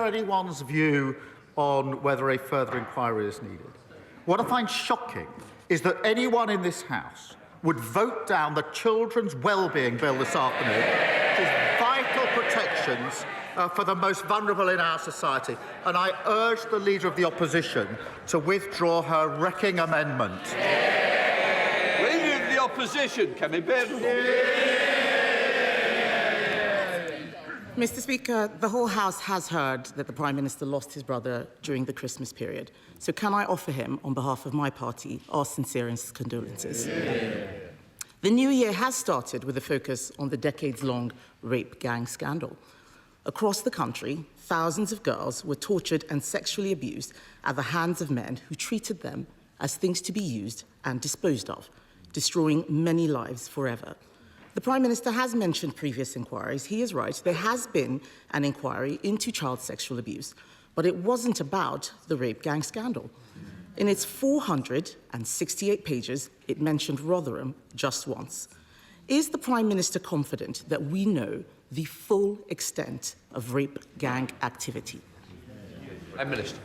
share anyone's view on whether a further inquiry is needed. What I find shocking is that anyone in this House would vote down the Children's Wellbeing Bill this afternoon, which is vital protections for the most vulnerable in our society. And I urge the Leader of the Opposition to withdraw her wrecking amendment. Leader of the Opposition, Kemi Badenoch. Mr. Speaker, the whole House has heard that the Prime Minister lost his brother during the Christmas period. So can I offer him, on behalf of my party, our sincerest condolences. The new year has started with a focus on the decades-long rape gang scandal. Across the country, thousands of girls were tortured and sexually abused at the hands of men who treated them as things to be used and disposed of, destroying many lives forever. The Prime Minister has mentioned previous inquiries. He is right. There has been an inquiry into child sexual abuse, but it wasn't about the rape gang scandal. In its 468 pages, it mentioned Rotherham just once. Is the Prime Minister confident that we know the full extent of rape gang activity? Prime Minister.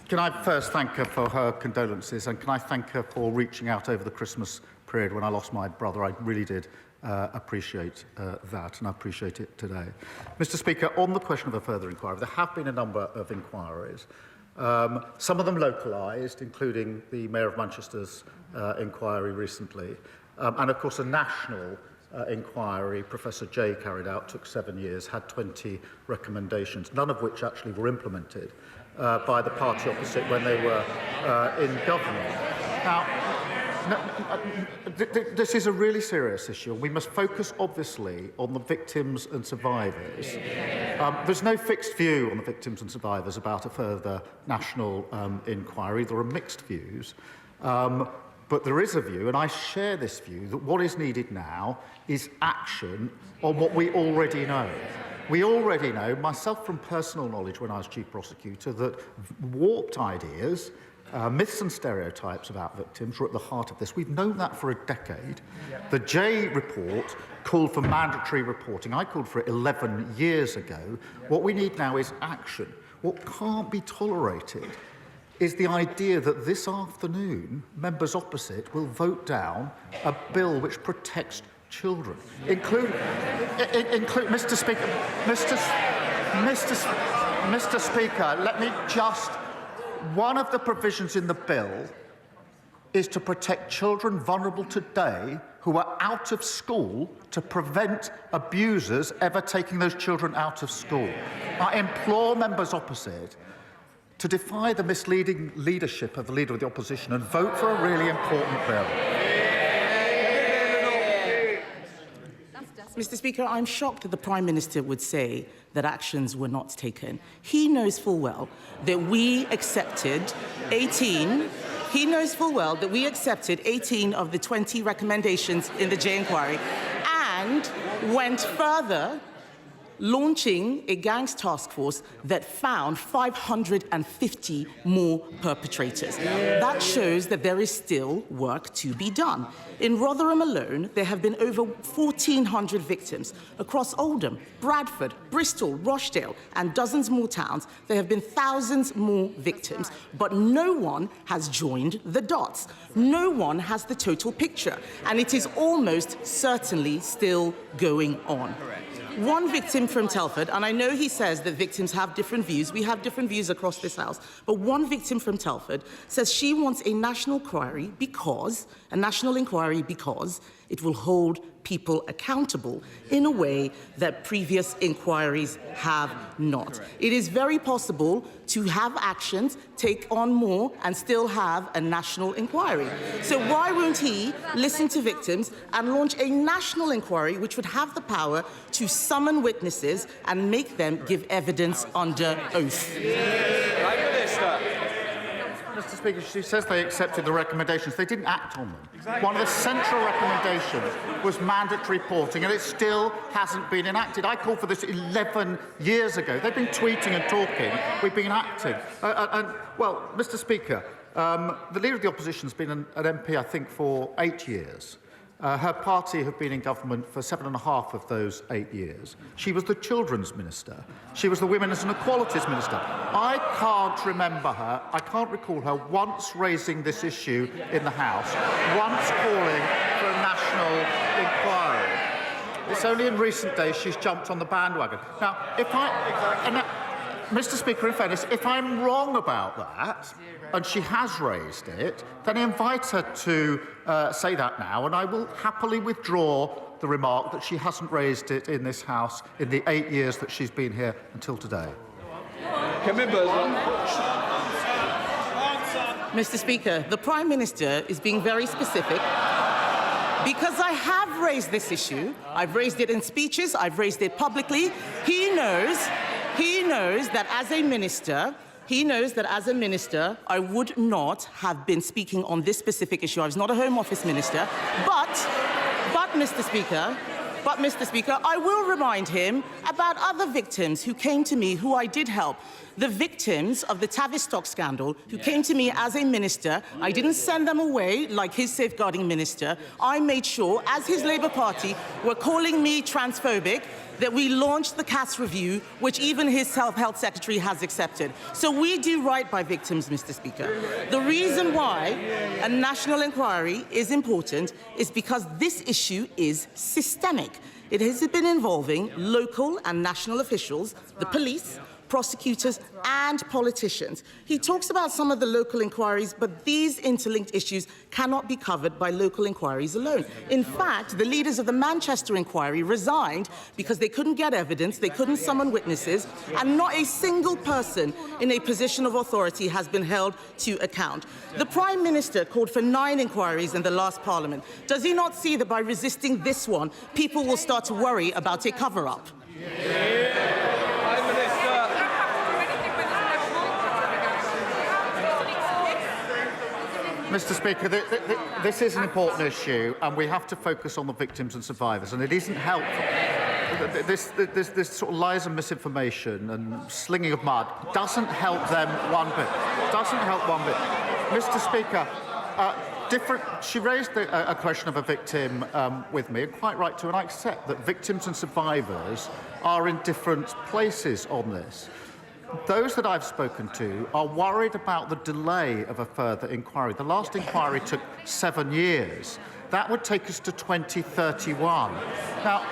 Can I first thank her for her condolences, and can I thank her for reaching out over the Christmas period when I lost my brother? I really did appreciate that, and I appreciate it today. Mr. Speaker, on the question of a further inquiry, there have been a number of inquiries, some of them localised, including the Mayor of Manchester's inquiry recently, and of course a national inquiry Professor Jay carried out, took 7 years, had 20 recommendations, none of which actually were implemented by the party opposite when they were in government. Now, this is a really serious issue. We must focus, obviously, on the victims and survivors. There's no fixed view on the victims and survivors about a further national inquiry. There are mixed views. But there is a view, and I share this view, that what is needed now is action on what we already know. We already know, myself from personal knowledge when I was Chief Prosecutor, that warped ideas, myths and stereotypes about victims were at the heart of this. We've known that for a decade. The Jay report called for mandatory reporting. I called for it 11 years ago. What we need now is action. What can't be tolerated is the idea that this afternoon members opposite will vote down a bill which protects children, include Mr. Speaker, Mr. Speaker, let me just. One of the provisions in the bill is to protect children vulnerable today who are out of school to prevent abusers ever taking those children out of school. I implore members opposite to defy the misleading leadership of the Leader of the Opposition and vote for a really important bill. Mr. Speaker, I'm shocked that the Prime Minister would say that actions were not taken. He knows full well that we accepted 18. He knows full well that we accepted 18 of the 20 recommendations in the Jay inquiry and went further, launching a gangs task force that found 550 more perpetrators. That shows that there is still work to be done. In Rotherham alone, there have been over 1,400 victims. Across Oldham, Bradford, Bristol, Rochdale, and dozens more towns, there have been thousands more victims. But no one has joined the dots. No one has the total picture. And it is almost certainly still going on. One victim from Telford, and I know he says that victims have different views. We have different views across this House. But one victim from Telford says she wants a national inquiry because it will hold people accountable in a way that previous inquiries have not. It is very possible to have actions, take on more, and still have a national inquiry. So why won't he listen to victims and launch a national inquiry which would have the power to summon witnesses and make them give evidence under oath? Prime Minister. Mr. Speaker, she says they accepted the recommendations. They didn't act on them. Exactly. One of the central recommendations was mandatory reporting, and it still hasn't been enacted. I called for this 11 years ago. They've been tweeting and talking. We've been acting. Well, Mr. Speaker, the Leader of the Opposition has been an MP, I think, for 8 years. Her party have been in government for 7.5 of those 8 years. She was the Children's Minister. She was the Women's and Equalities Minister. I can't remember her, I can't recall her once raising this issue in the House, once calling for a national inquiry. It's only in recent days she's jumped on the bandwagon. Now, Mr. Speaker, in fairness, if I'm wrong about that, and she has raised it, then I invite her to say that now, and I will happily withdraw the remark that she hasn't raised it in this House in the 8 years that she's been here until today. Kemi Badenoch. Mr. Speaker, the Prime Minister is being very specific because I have raised this issue. I've raised it in speeches, I've raised it publicly. He knows that as a minister, I would not have been speaking on this specific issue. I was not a Home Office minister, but Mr. Speaker, I will remind him about other victims who came to me who I did help. The victims of the Tavistock scandal who came to me as a minister. I didn't send them away like his safeguarding minister. I made sure, as his Labour Party were calling me transphobic, that we launched the CAS review, which even his health secretary has accepted. So we do right by victims, Mr. Speaker. The reason why a national inquiry is important is because this issue is systemic. It has been involving local and national officials, the police, prosecutors and politicians. He talks about some of the local inquiries, but these interlinked issues cannot be covered by local inquiries alone. In fact, the leaders of the Manchester inquiry resigned because they couldn't get evidence, they couldn't summon witnesses, and not a single person in a position of authority has been held to account. The Prime Minister called for 9 inquiries in the last Parliament. Does he not see that by resisting this one, people will start to worry about a cover-up? Mr. Speaker, this is an important issue, and we have to focus on the victims and survivors, and it isn't helpful. This sort of lies and misinformation and slinging of mud doesn't help them one bit. Doesn't help one bit. Mr. Speaker, she raised a question of a victim with me, and quite right too, and I accept that victims and survivors are in different places on this. Those that I've spoken to are worried about the delay of a further inquiry. The last inquiry took 7 years. That would take us to 2031. Now,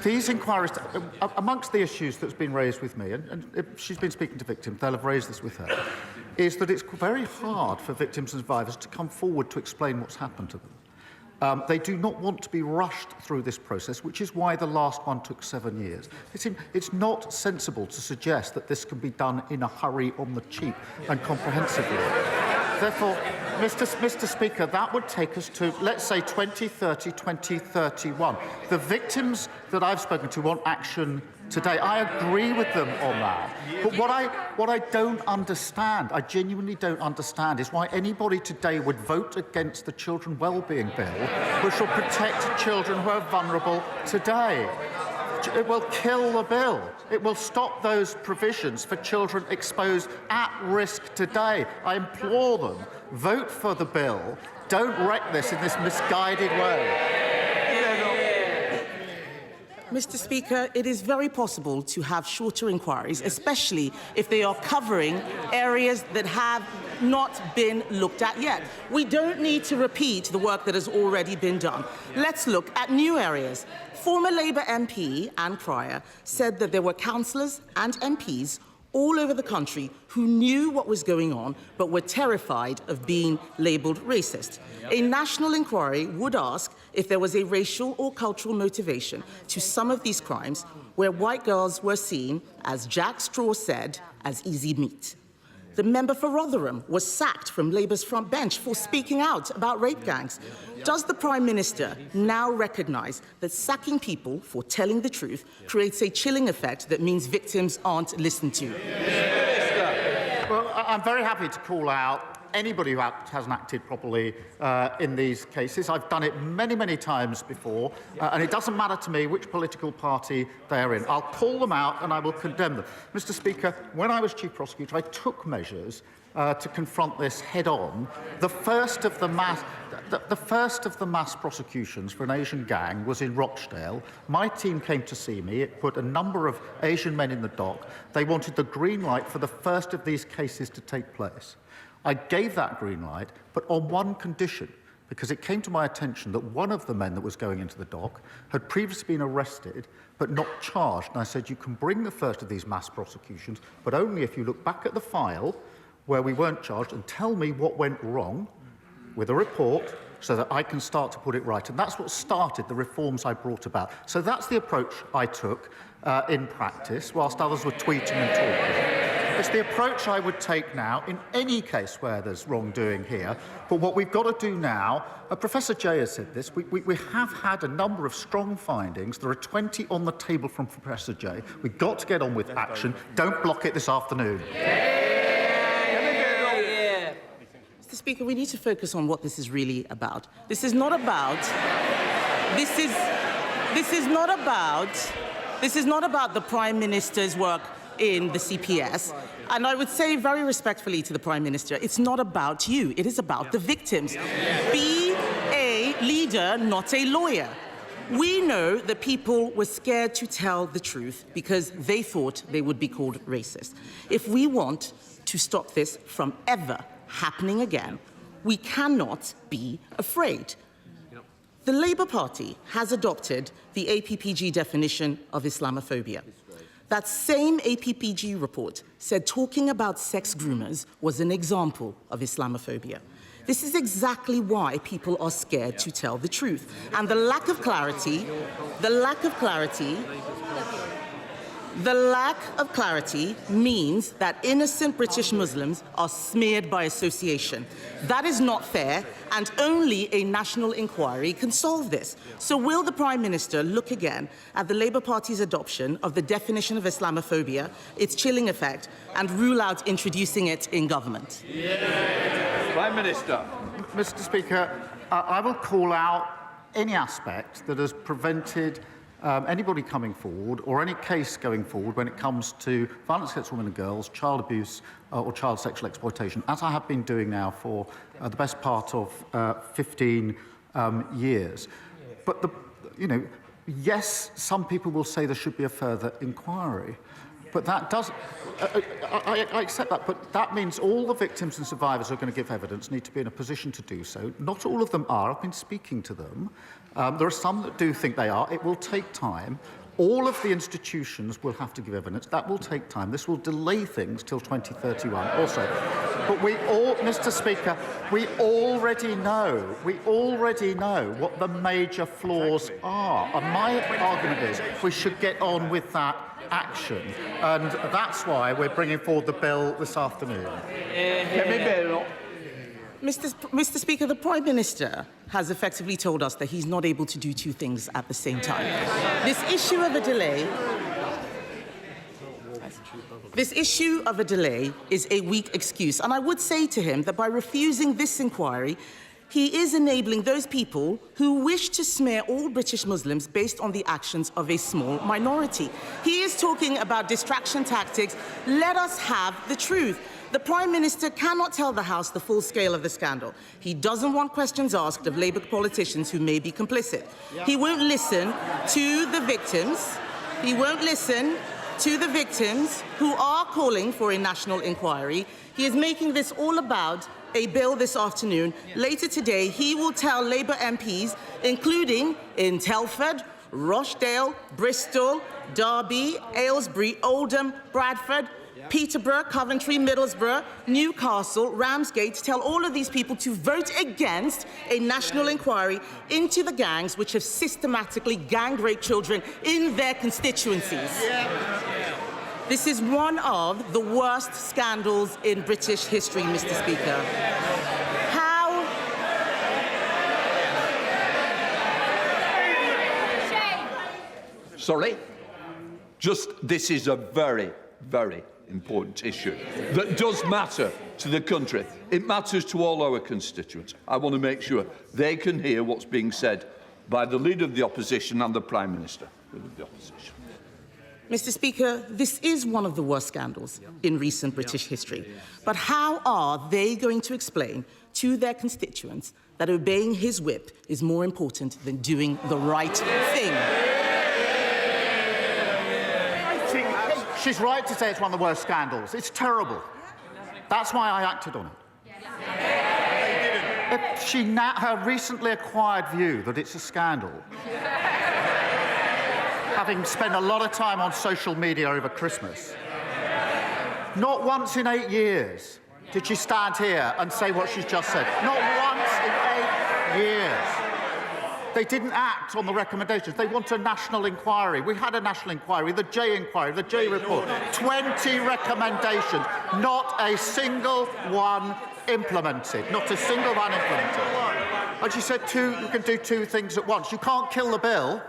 these inquiries, amongst the issues that's been raised with me, and if she's been speaking to victims, they'll have raised this with her, is that it's very hard for victims and survivors to come forward to explain what's happened to them. They do not want to be rushed through this process, which is why the last one took 7 years. It's not sensible to suggest that this can be done in a hurry, on the cheap and comprehensively. Therefore, Mr. Speaker, that would take us to, let's say, 2030, 2031. The victims that I've spoken to want action today. I agree with them on that. But what I don't understand, I genuinely don't understand, is why anybody today would vote against the Children Wellbeing Bill, which will protect children who are vulnerable today. It will kill the bill. It will stop those provisions for children exposed at risk today. I implore them, vote for the bill. Don't wreck this in this misguided way. Mr. Speaker, it is very possible to have shorter inquiries, especially if they are covering areas that have not been looked at yet. We don't need to repeat the work that has already been done. Let's look at new areas. Former Labour MP Anne Pryor said that there were councillors and MPs all over the country who knew what was going on but were terrified of being labelled racist. A national inquiry would ask if there was a racial or cultural motivation to some of these crimes where white girls were seen, as Jack Straw said, as easy meat. The member for Rotherham was sacked from Labour's front bench for speaking out about rape gangs. Does the Prime Minister now recognise that sacking people for telling the truth creates a chilling effect that means victims aren't listened to? Well, I'm very happy to call out anybody who hasn't acted properly in these cases. I've done it many, many times before, and it doesn't matter to me which political party they're in. I'll call them out and I will condemn them. Mr. Speaker, when I was Chief Prosecutor, I took measures to confront this head-on. The first of the mass prosecutions for an Asian gang was in Rochdale. My team came to see me. It put a number of Asian men in the dock. They wanted the green light for the first of these cases to take place. I gave that green light, but on one condition, because it came to my attention that one of the men that was going into the dock had previously been arrested but not charged. And I said, you can bring the first of these mass prosecutions, but only if you look back at the file where we weren't charged and tell me what went wrong with a report so that I can start to put it right. And that's what started the reforms I brought about. So that's the approach I took in practice, whilst others were tweeting and talking. It's the approach I would take now in any case where there's wrongdoing here. But what we've got to do now, Professor Jay has said this, we have had a number of strong findings. There are 20 on the table from Professor Jay. We've got to get on with action. Don't block it this afternoon. Mr. Speaker, we need to focus on what this is really about. This is not about the Prime Minister's work in the CPS. And I would say very respectfully to the Prime Minister, it's not about you, it is about the victims. Be a leader, not a lawyer. We know that people were scared to tell the truth because they thought they would be called racist. If we want to stop this from ever happening again, we cannot be afraid. The Labour Party has adopted the APPG definition of Islamophobia. That same APPG report said talking about sex groomers was an example of Islamophobia. This is exactly why people are scared to tell the truth. And the lack of clarity means that innocent British Muslims are smeared by association. That is not fair, and only a national inquiry can solve this. So will the Prime Minister look again at the Labour Party's adoption of the definition of Islamophobia, its chilling effect, and rule out introducing it in government? Prime Minister. Mr. Speaker, I will call out any aspect that has prevented anybody coming forward or any case going forward when it comes to violence against women and girls, child abuse or child sexual exploitation, as I have been doing now for the best part of 15 years. But, yes, some people will say there should be a further inquiry. But that does, I accept that, but that means all the victims and survivors who are going to give evidence need to be in a position to do so. Not all of them are. I've been speaking to them. There are some that do think they are. It will take time. All of the institutions will have to give evidence. That will take time. This will delay things till 2031 also. But we all, Mr. Speaker, we already know what the major flaws are. And my argument is we should get on with that action. And that's why we're bringing forward the bill this afternoon. Kemi Badenoch. Mr. Speaker, the Prime Minister has effectively told us that he's not able to do two things at the same time. This issue of a delay is a weak excuse. And I would say to him that by refusing this inquiry, he is enabling those people who wish to smear all British Muslims based on the actions of a small minority. He is talking about distraction tactics. Let us have the truth. The Prime Minister cannot tell the House the full scale of the scandal. He doesn't want questions asked of Labour politicians who may be complicit. He won't listen to the victims. He won't listen to the victims who are calling for a national inquiry. He is making this all about a bill this afternoon. Later today, he will tell Labour MPs, including in Telford, Rochdale, Bristol, Derby, Aylesbury, Oldham, Bradford, Peterborough, Coventry, Middlesbrough, Newcastle, Ramsgate, to tell all of these people to vote against a national inquiry into the gangs which have systematically gang-raped children in their constituencies. This is one of the worst scandals in British history, Mr. Speaker. Sorry? This is a very, very important issue that does matter to the country. It matters to all our constituents. I want to make sure they can hear what's being said by the Leader of the Opposition and the Prime Minister of the Opposition. Mr. Speaker, this is one of the worst scandals in recent British history. But how are they going to explain to their constituents that obeying his whip is more important than doing the right thing? She's right to say it's one of the worst scandals. It's terrible. That's why I acted on it. If her recently acquired view that it's a scandal, having spent a lot of time on social media over Christmas, not once in 8 years did she stand here and say what she's just said. Not once in 8 years. They didn't act on the recommendations. They want a national inquiry. We had a national inquiry, the J inquiry, the J report. 20 recommendations, not a single one implemented. Not a single one implemented. And she said you can do two things at once. You can't kill the bill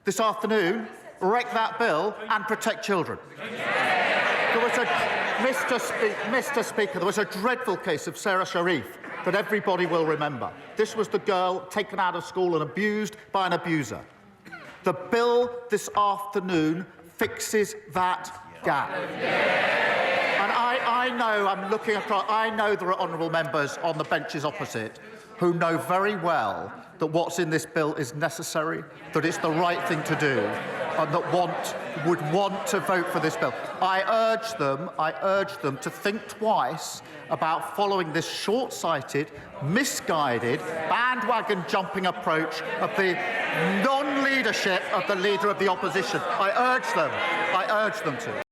this afternoon, wreck that bill, and protect children. There was Mr. Speaker, there was a dreadful case of Sarah Sharif that everybody will remember. This was the girl taken out of school and abused by an abuser. The bill this afternoon fixes that gap. And I know, I'm looking across, I know there are honourable members on the benches opposite who know very well that what's in this bill is necessary, that it's the right thing to do, and that would want to vote for this bill. I urge them to think twice about following this short-sighted, misguided, bandwagon-jumping approach of the non-leadership of the Leader of the Opposition. I urge them to.